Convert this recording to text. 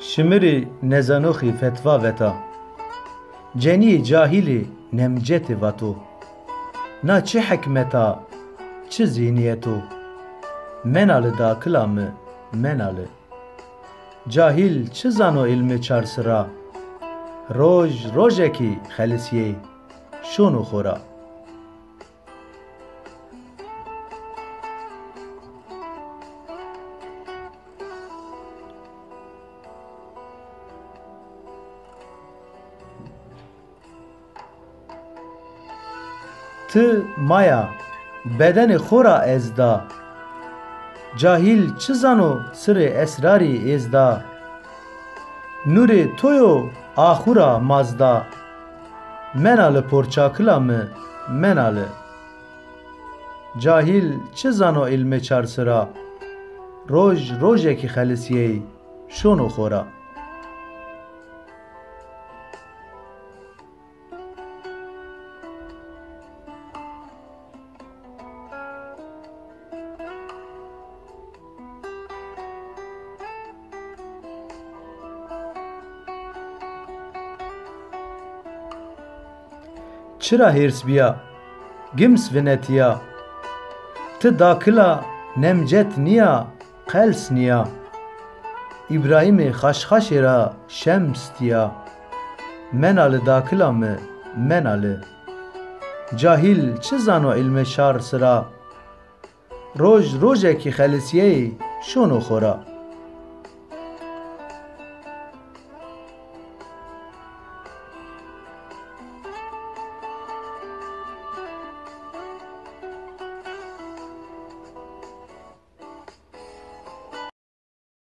Şimiri nezanoxi fetva veta Ceni cahili nemceti vatu Na çi hikmeta çi zihniyetu Menalı da kılamı menalı Cahil çi zano ilmi çarsıra Roj rojeki xelisiye şunu xora Tı maya bedeni xora ezda Cahil çi zano sırrı esrari ezda Nuri toyo ahura mazda Menalı porçakıla mı menalı Cahil çi zano ilmi çarsıra Roj rojeki xelisiye şunu xora Çıra hirs biya, gims vinetiya, tı dakıla nemcet niya, qels niya, İbrahim'i xaşxaşira şems diya, menalı dakıla mı menalı, cahil çi zano ilme şar sıra, roj rojeki xelisiye şunu xora.